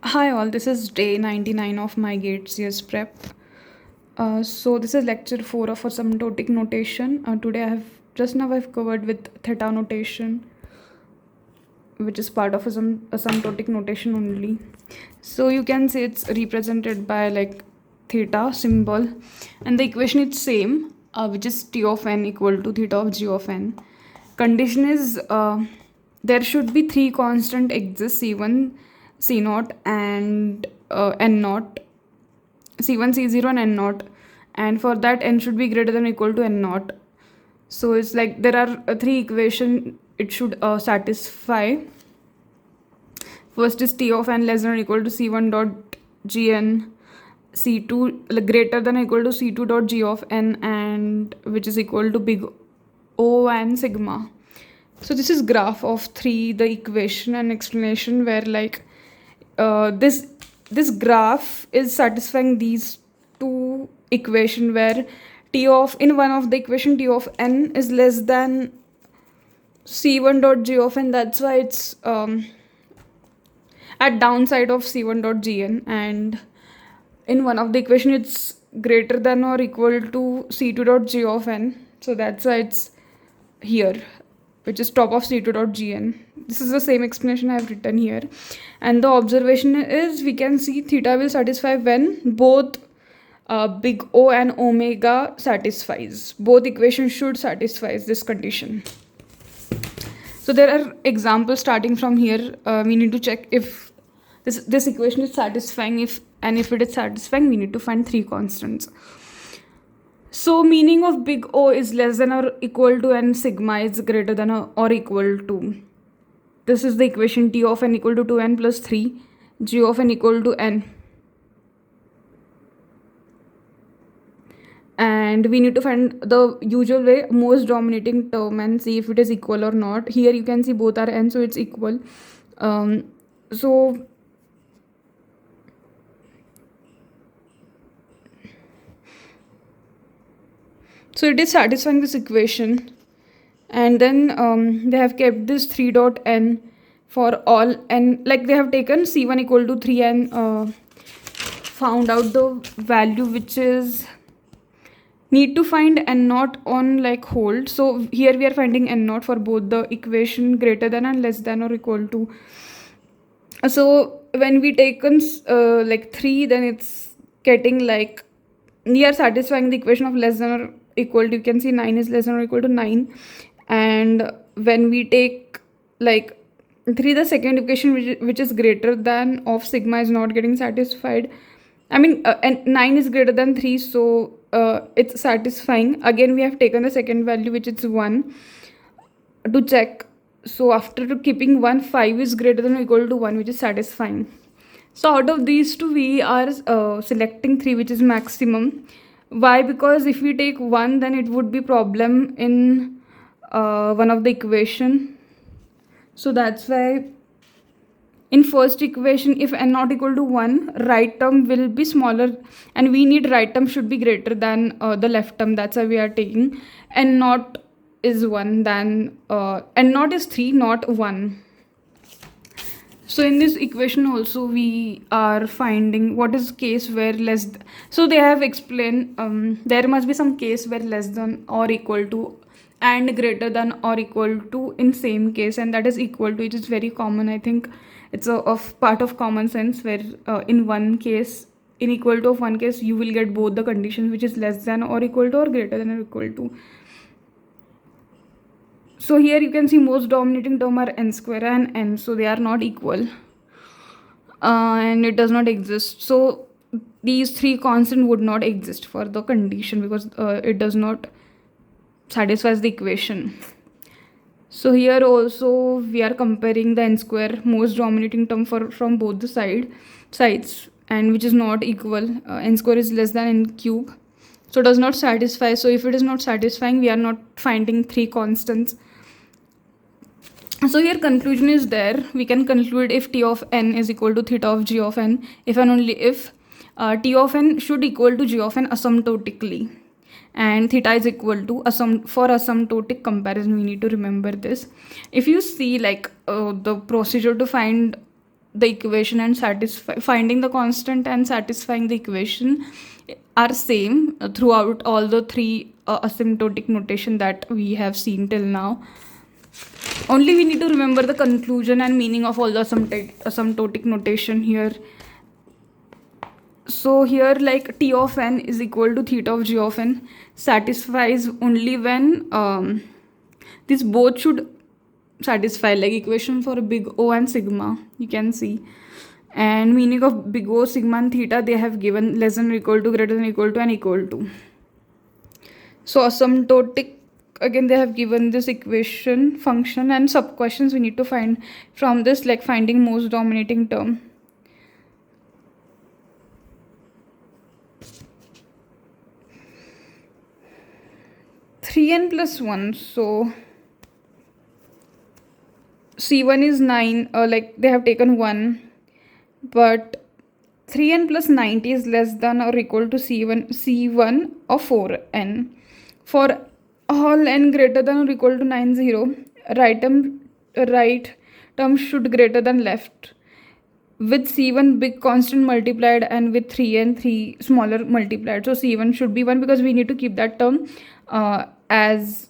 Hi all, this is day 99 of my GATE CS prep. So this is lecture 4 of asymptotic notation. Today I've covered with theta notation, which is part of asymptotic notation only. So you can say it's represented by like theta symbol, and the equation is same, which is t of n equal to theta of g of n. Condition is there should be three constant exist: c1, c0, and n0. c1, c0, and n0, and for that n should be greater than or equal to n0. So it's like there are three equation it should satisfy. First is t of n less than or equal to c1 dot gn, c2 greater than or equal to c2 dot g of n, and which is equal to big O and sigma. So this is graph of 3, the equation and explanation, where like this graph is satisfying these two equation, where t of in one of the equation t of n is less than c1 dot g of n. That's why it's at downside of c1 dot gn, and in one of the equation it's greater than or equal to c2 dot g of n. So that's why it's here, which is top of c2 dot gn. This is the same explanation I have written here, and the observation is we can see theta will satisfy when both big O and omega satisfies. Both equations should satisfy this condition. So there are examples starting from here. We need to check if this equation is satisfying, if it is satisfying, we need to find three constants. So meaning of big O is less than or equal to, and sigma is greater than or equal to. This is the equation t of n equal to 2n plus 3, g of n equal to n. And we need to find the usual way, most dominating term, and see if it is equal or not. Here you can see both are n, so it's equal. So it is satisfying this equation, and then they have kept this 3 dot n for all n, like they have taken c1 equal to 3 and found out the value which is need to find n0 on like hold. So here we are finding n0 for both the equation greater than and less than or equal to. So when we taken like 3, then it's getting like we are satisfying the equation of less than or equal to, you can see 9 is less than or equal to 9. And when we take like 3, the second equation which is greater than of sigma is not getting satisfied. I mean and 9 is greater than 3, so it's satisfying. Again we have taken the second value, which is 1, to check. So after keeping 1, 5 is greater than or equal to 1, which is satisfying. So out of these two we are selecting 3, which is maximum. Why? Because if we take 1, then it would be problem in one of the equation. So that's why in first equation, if n not equal to 1, right term will be smaller, and we need right term should be greater than the left term. That's why we are taking n not is 1, then n not is 3, not 1. So in this equation also we are finding what is case where so they have explained there must be some case where less than or equal to and greater than or equal to in same case, and that is equal to, it is very common. I think it's of part of common sense, where in one case, in equal to of one case, you will get both the conditions, which is less than or equal to or greater than or equal to. So here you can see most dominating term are n square and n, so they are not equal, and it does not exist. So these three constant would not exist for the condition, because it does not satisfies the equation. So here also we are comparing the n square, most dominating term from both the sides, and which is not equal. N square is less than n cube, so does not satisfy. So if it is not satisfying, we are not finding three constants. So here conclusion is there. We can conclude if t of n is equal to theta of g of n, if and only if t of n should equal to g of n asymptotically, and theta is equal to for asymptotic comparison. We need to remember this. If you see like the procedure to find the equation and finding the constant and satisfying the equation are same throughout all the three asymptotic notation that we have seen till now. Only we need to remember the conclusion and meaning of all the asymptotic notation here. So here, like, t of n is equal to theta of g of n satisfies only when these both should satisfy, like equation for big O and sigma, you can see. And meaning of big O, sigma and theta, they have given less than or equal to, greater than or equal to, and equal to. So asymptotic, again they have given this equation, function, and sub questions we need to find from this, like finding most dominating term. (3n + 1), so C1 is 9, like they have taken 1, but 3n + 90 is less than or equal to C1 of 4n. For all n greater than or equal to 90, right term should greater than left, with C1 big constant multiplied and with 3n 3 smaller multiplied. So C1 should be 1 because we need to keep that term as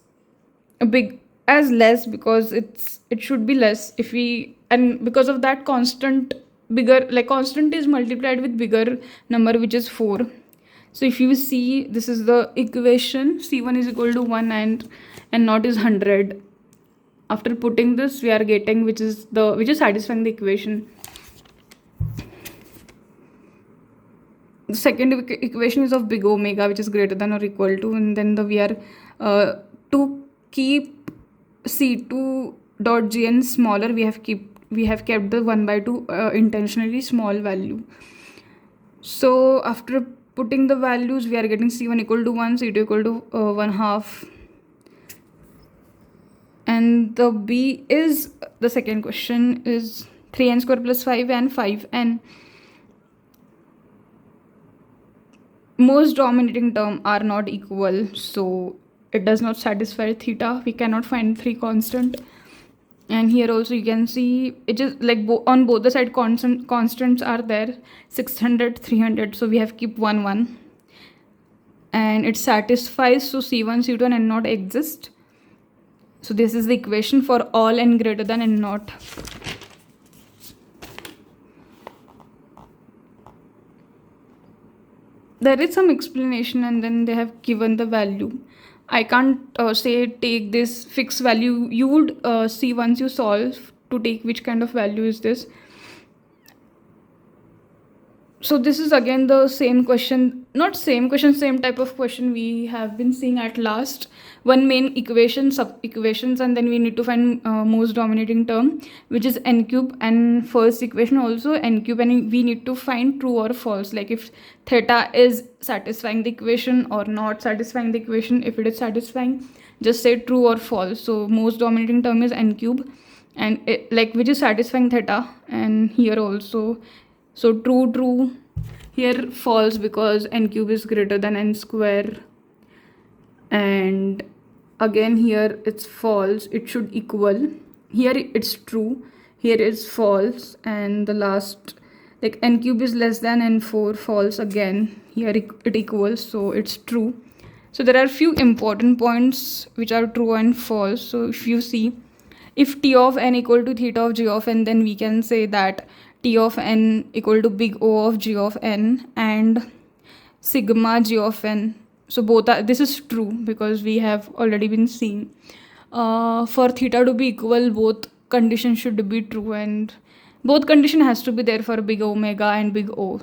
big as less, because it should be less if we, and because of that constant bigger, like constant is multiplied with bigger number, which is 4. So if you see, this is the equation, C1 is equal to 1 and naught is 100. After putting this, we are getting which is satisfying the equation. The second equation is of big omega, which is greater than or equal to, and then we are to keep C2.gn smaller, we have kept the 1/2 intentionally small value. So after putting the values, we are getting C1 equal to 1, C2 equal to 1/2, and the B is, the second question is 3n square plus 5 and 5n. Most dominating term are not equal, so it does not satisfy theta. We cannot find 3 constant. And here also you can see it is like on both the side constants are there, 600, 300, so we have keep 1 1, and it satisfies. So C1, C2 and n naught exist. So this is the equation for all n greater than n naught. There is some explanation and then they have given the value. I can't say take this fixed value. You would see once you solve to take which kind of value is this. So this is again the same question, not same question, same type of question we have been seeing at last. One main equation, sub equations, and then we need to find most dominating term, which is n cube, and first equation also n cube, and we need to find true or false, like if theta is satisfying the equation or not satisfying the equation. If it is satisfying, just say true or false. So most dominating term is n cube, and like which is satisfying theta, and here also. So true, here false because n cube is greater than n square, and again here it's false, it should equal. Here it's true, here is false, and the last, like n cube is less than n4, false again. Here it equals, so it's true. So there are few important points which are true and false. So if you see, if t of n equal to theta of g of n, then we can say that t of n equal to big O of g of n and sigma g of n. So both are, this is true because we have already been seeing. For theta to be equal, both conditions should be true, and both condition has to be there for big omega and big O.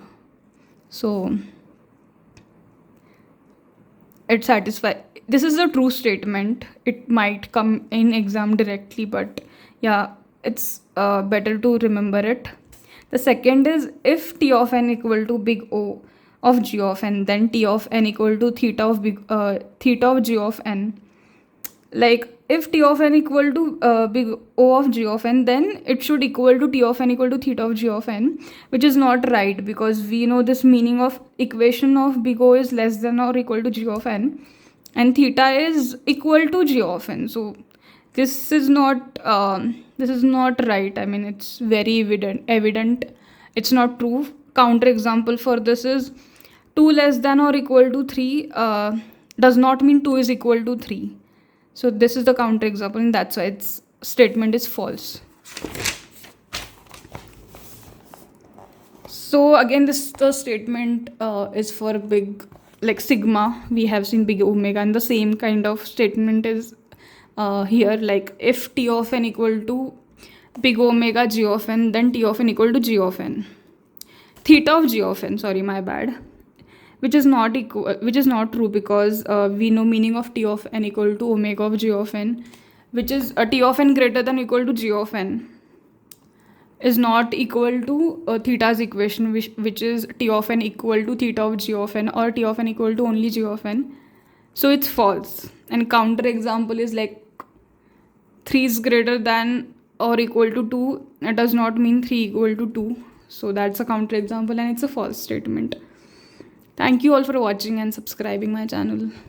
So it satisfies. This is a true statement. It might come in exam directly, but yeah, it's better to remember it. The second is, if t of n equal to big O of g of n, then t of n equal to theta of g of n. Like if t of n equal to big O of g of n, then it should equal to t of n equal to theta of g of n, which is not right, because we know this meaning of equation of big O is less than or equal to g of n, and theta is equal to g of n. So This is not right. I mean, it's very evident it's not true. Counter example for this is 2 less than or equal to 3 does not mean 2 is equal to 3. So this is the counter example, and that's why its statement is false. So again, this the statement is for big, like sigma. We have seen big omega, and the same kind of statement is here. Like if t of n equal to big omega g of n, then t of n equal to g of n. Theta of g of n. Sorry, my bad. Which is not equal. Which is not true, because we know meaning of t of n equal to omega of g of n, which is t of n greater than or equal to g of n is not equal to theta's equation, which is t of n equal to theta of g of n, or t of n equal to only g of n. So it's false. And counter example is like 3 is greater than or equal to 2. It does not mean 3 equal to 2. So that's a counter example, and it's a false statement. Thank you all for watching and subscribing my channel.